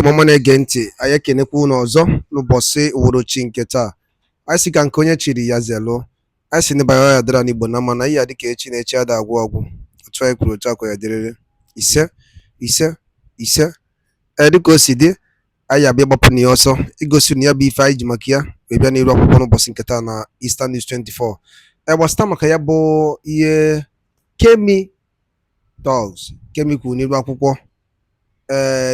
Mama na-ege ntị, anyị ekenekwa unu ọzọ n'ụbọchị uhuruchi nke taa. Anyị sị ka nke onye chiri ya zelu. Anyị sị n'ịbanye ya dara n'Igbo na mana ihe dịka echi na echi ada agwụ ọgwụ. Otu anyị kwuru otu akwa ya dịrịrị. Ise ise ise. Dịka o si dị, anyị abịa gbapụ na ya ọsọ igosi na ya bụ ife anyị ji maka ya wee bịa n'iru akwụkwọ n'ụbọchị nke taa na Eastern News 24. Gbasịta maka ya bụ ihe Kemi Talks. Kemi kwuru n'iru akwụkwọ.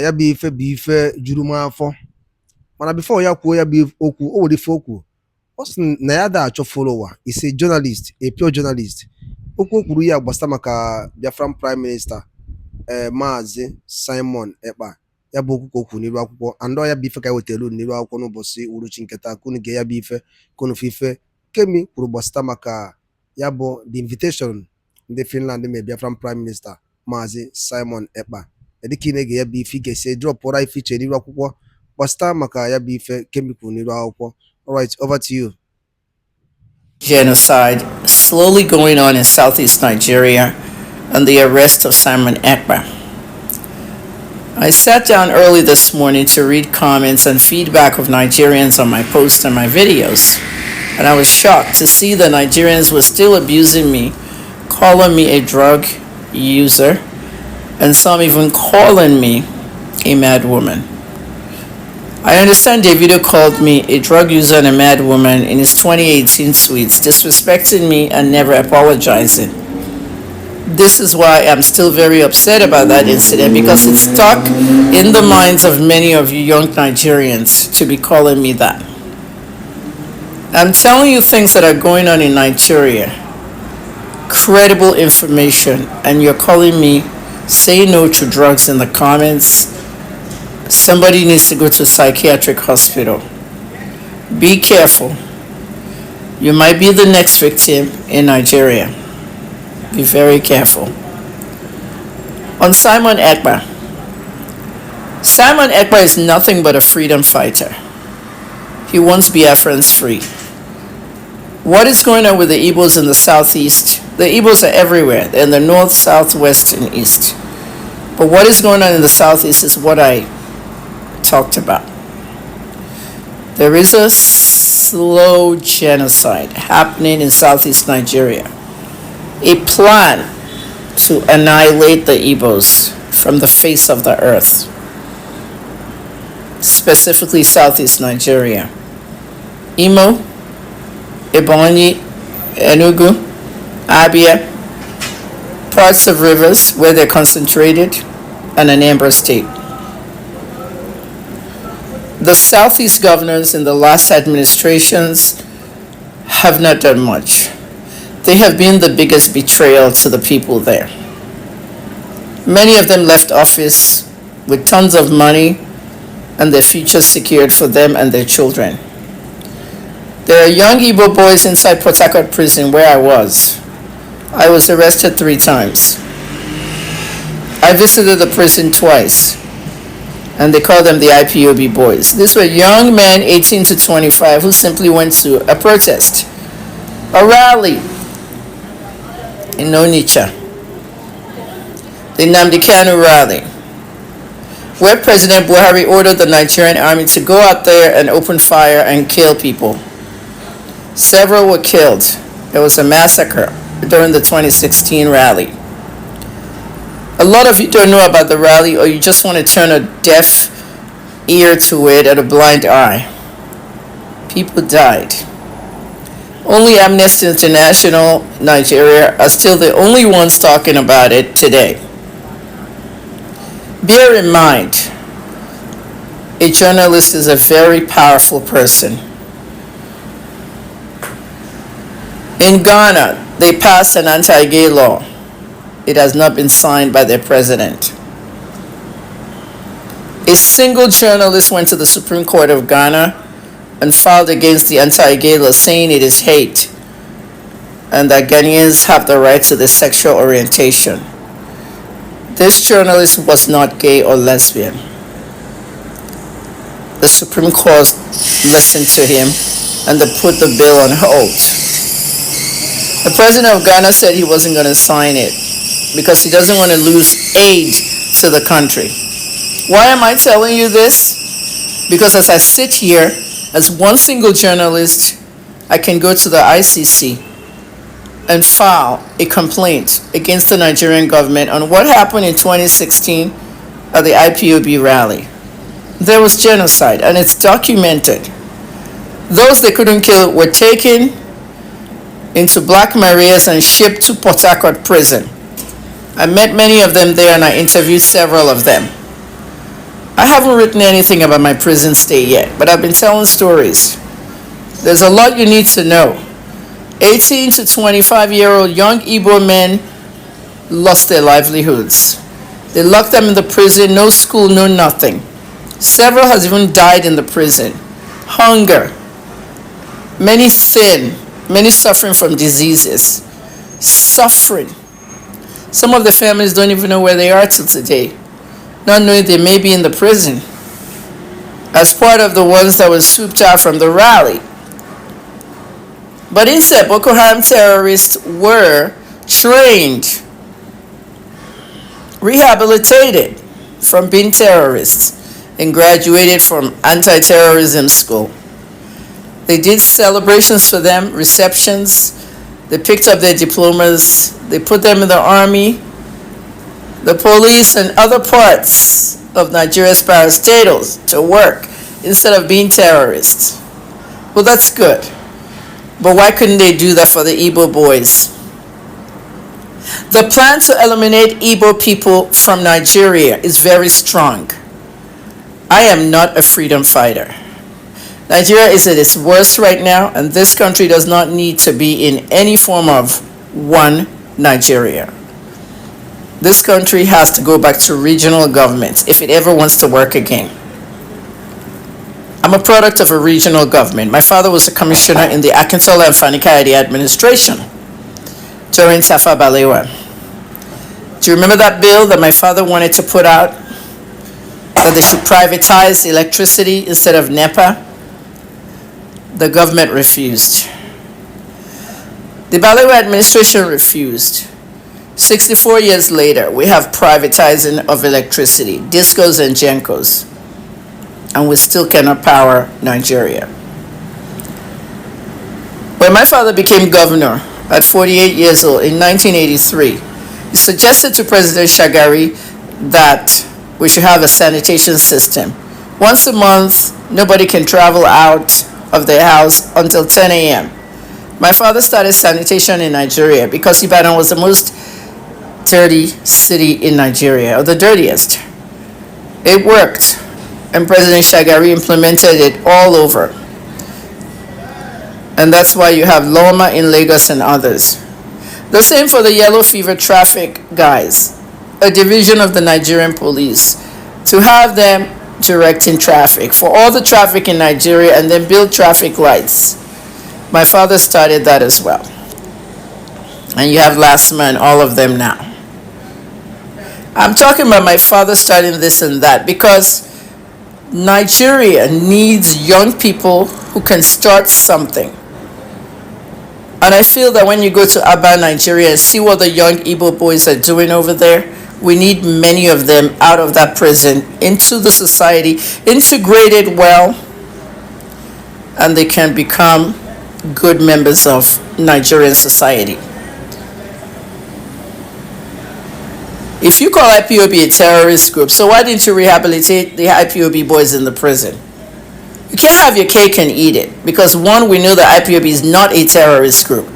Ya bụ ife juru m afọ, mana before ya kwuo ya bụ okwu o nwere ife okwu. Ọ sị na ya da achọ follower, is a journalist, a pure journalist. Okwu o kwuru ya gbasịta maka Biafran Prime Minister Maazị Simon Ekpa. Ya bụ okwu ka o kwuru n'iru akwụkwọ, and ya bụ ife ka wetara unu n'iru akwụkwọ n'ụbọchị uhuruchi nke taa ka unu ga ya bụ ife ka unu ife Kemi kwuru gbasịta maka ya bụ the invitation ndị Finland mee Biafran Prime Minister Maazị Simon Ekpa. Dịka ị na-ege ya bụ ife ị ga-esi drọpụra ife iche n'iru akwụkwọ gbasịta maka ya bụ ife Kemi kwuru n'iru akwụkwọ. All right, over to you. Genocide slowly going on in southeast Nigeria and the arrest of Simon Ekpa. I sat down early this morning to read comments and feedback of Nigerians on my posts and my videos, and I was shocked to see that Nigerians were still abusing me, calling me a drug user, and some even calling me a mad woman. I understand Davido called me a drug user and a mad woman in his 2018 tweets, disrespecting me and never apologizing. This is why I'm still very upset about that incident, because it's stuck in the minds of many of you young Nigerians to be calling me that. I'm telling you things that are going on in Nigeria, credible information, and you're calling me say no to drugs in the comments. Somebody needs to go to a psychiatric hospital. Be careful. You might be the next victim in Nigeria. Be very careful. On Simon Ekpa. Simon Ekpa is nothing but a freedom fighter. He wants Biafrans free. What is going on with the Igbos in the southeast? The Igbos are everywhere. They're in the north, south, west, and east. But what is going on in the southeast is what I talked about. There is a slow genocide happening in southeast Nigeria. A plan to annihilate the Igbos from the face of the earth. Specifically southeast Nigeria. Imo, Ebonyi, Enugu, Abia, parts of rivers where they're concentrated, and Anambra State. The southeast governors in the last administrations have not done much. They have been the biggest betrayal to the people there. Many of them left office with tons of money and their future secured for them and their children. There are young Igbo boys inside Port Harcourt prison where I was. I was arrested 3 times. I visited the prison twice, and they call them the IPOB boys. These were young men 18 to 25 who simply went to a protest, a rally in Onitsha, the Nnamdi Kanu rally, where President Buhari ordered the Nigerian army to go out there and open fire and kill people. Several were killed. There was a massacre during the 2016 rally. A lot of you don't know about the rally, or you just want to turn a deaf ear to it and a blind eye. People died. Only Amnesty International Nigeria are still the only ones talking about it today. Bear in mind, a journalist is a very powerful person. In Ghana, they passed an anti-gay law. It has not been signed by their president. A single journalist went to the Supreme Court of Ghana and filed against the anti-gay law, saying it is hate and that Ghanaians have the right to their sexual orientation. This journalist was not gay or lesbian. The Supreme Court listened to him and they put the bill on hold. The president of Ghana said he wasn't going to sign it because he doesn't want to lose aid to the country. Why am I telling you this? Because as I sit here, as one single journalist, I can go to the ICC and file a complaint against the Nigerian government on what happened in 2016 at the IPOB rally. There was genocide, and it's documented. Those they couldn't kill were taken into Black Marias and shipped to Port Harcourt prison. I met many of them there, and I interviewed several of them. I haven't written anything about my prison stay yet, but I've been telling stories. There's a lot you need to know. 18 to 25-year-old young Igbo men lost their livelihoods. They locked them in the prison, no school, no nothing. Several has even died in the prison. Hunger. Many thin, many suffering from diseases. Suffering. Some of the families don't even know where they are till today, not knowing they may be in the prison as part of the ones that were swooped out from the rally. But instead, Boko Haram terrorists were trained, rehabilitated from being terrorists, and graduated from anti-terrorism school. They did celebrations for them, receptions. They picked up their diplomas. They put them in the army, the police, and other parts of Nigeria's parastatals to work instead of being terrorists. Well, that's good. But why couldn't they do that for the Igbo boys? The plan to eliminate Igbo people from Nigeria is very strong. I am not a freedom fighter. Nigeria is at its worst right now, and this country does not need to be in any form of one Nigeria. This country has to go back to regional government if it ever wants to work again. I'm a product of a regional government. My father was a commissioner in the Akintola and Fani Kayode administration during Tafawa Balewa. Do you remember that bill that my father wanted to put out? That they should privatize electricity instead of NEPA? The government refused. The Balewa administration refused. 64 years later, we have privatizing of electricity, discos and gencos, and we still cannot power Nigeria. When my father became governor at 48 years old in 1983, he suggested to President Shagari that we should have a sanitation system. Once a month, nobody can travel out of their house until 10 a.m. My father started sanitation in Nigeria because Ibadan was the most dirty city in Nigeria, or the dirtiest. It worked, and President Shagari implemented it all over. And that's why you have Loma in Lagos and others. The same for the yellow fever traffic guys, a division of the Nigerian police, to have them directing traffic for all the traffic in Nigeria and then build traffic lights. My father started that as well. And you have LASMA and all of them now. I'm talking about my father starting this and that because Nigeria needs young people who can start something. And I feel that when you go to Aba, Nigeria, and see what the young Igbo boys are doing over there, we need many of them out of that prison into the society, integrated well, and they can become good members of Nigerian society. If you call IPOB a terrorist group, so why didn't you rehabilitate the IPOB boys in the prison? You can't have your cake and eat it, because one, we know that IPOB is not a terrorist group.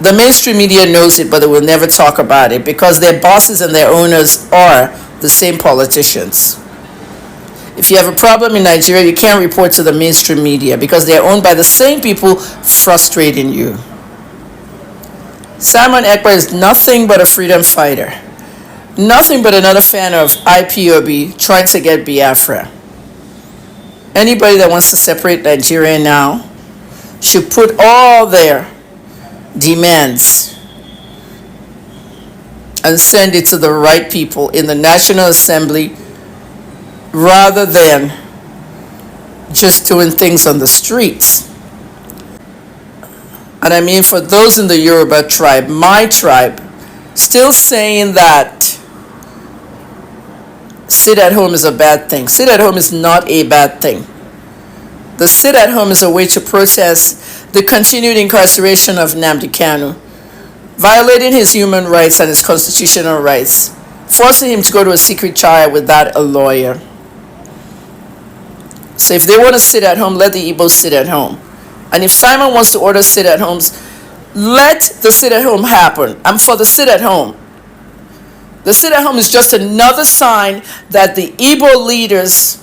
The mainstream media knows it, but they will never talk about it because their bosses and their owners are the same politicians. If you have a problem in Nigeria, you can't report to the mainstream media because they're owned by the same people frustrating you. Simon Ekpa is nothing but a freedom fighter. Nothing but another fan of IPOB trying to get Biafra. Anybody that wants to separate Nigeria now should put all their demands and send it to the right people in the National Assembly rather than just doing things on the streets. And I mean, for those in the Yoruba tribe, my tribe, still saying that sit at home is a bad thing. Sit at home is not a bad thing. The sit at home is a way to protest the continued incarceration of Nnamdi Kanu, violating his human rights and his constitutional rights, forcing him to go to a secret trial without a lawyer. So if they want to sit at home, let the Igbos sit at home. And if Simon wants to order sit at homes, let the sit at home happen. I'm for the sit at home. The sit at home is just another sign that the Igbo leaders,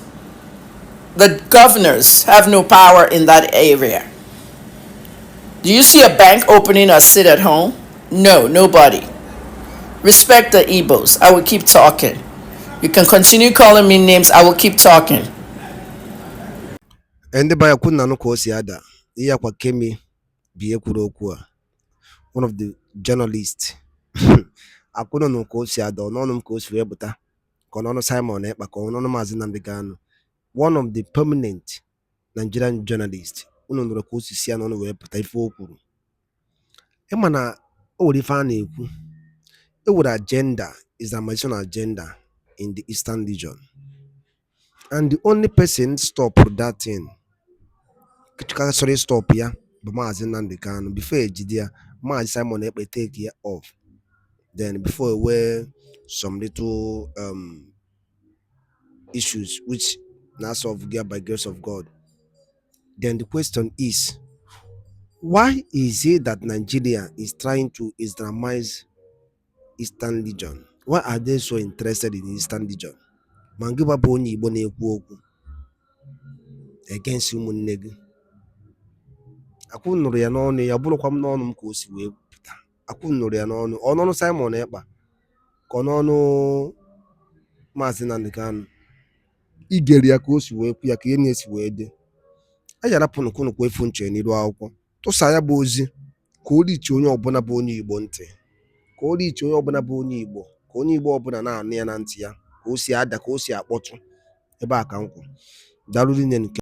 the governors, have no power in that area. Do you see a bank opening a sit at home? No, nobody. Respect the Igbos. I will keep talking. You can continue calling me names. I will keep talking. ndị be anyị kwunu ka o si ada ihe akwa Kemi bi ekwuru okwu a, one of the journalists akwụnụ ka o si ada ọnụnụ m ka o si wee pụta ka ọnụnụ Simon Ekpa ka ọnụnụ Maazị Nnamdi Kanu, one of the permanent Nigerian journalist. Unu nụrụ ka o si si ya n'ọnụ wee pụta ife o kwuru. Ịma na o nwere ife a na-ekwu, e nwere agenda, Islamization agenda in the Eastern region, and the only person stop that thing sorry stop ya bụ Maazị Nnamdi Kanu. Before ejide ya, Maazị Simon Ekpa take ya off, then before were some little issues which now solved by grace of God. Then the question is, why is it that Nigeria is trying to Islamize Eastern region? Why are they so interested in Eastern region? Mangiba bụ onye Igbo na-ekwu okwu against ụmụnne gị. Akwụ nụrụ ya n'ọnụ ya, bụrụkwa m n'ọnụ m ka o si wee pụta. Akwụ nụrụ ya n'ọnụ, ọnụnụ Simon Ekpa ka ọnụnụ Maazị Nnamdi Kanu. Igeri ya ka o si wee kwu ya, ka ihe na-esi wee dị. A yarapụnụ kunu kwa efu nche n'iru akwụkwọ tụsa ya bụ ozi ka o riche onye ọbụla bụ onye Igbo ntị, ka o riche onye ọbụla bụ onye Igbo, ka onye Igbo ọbụla na-anụ ya na ntị ya, ka o si ada, ka o si akpọtụ ebe a ka nkwụ. Daalụ rinne nke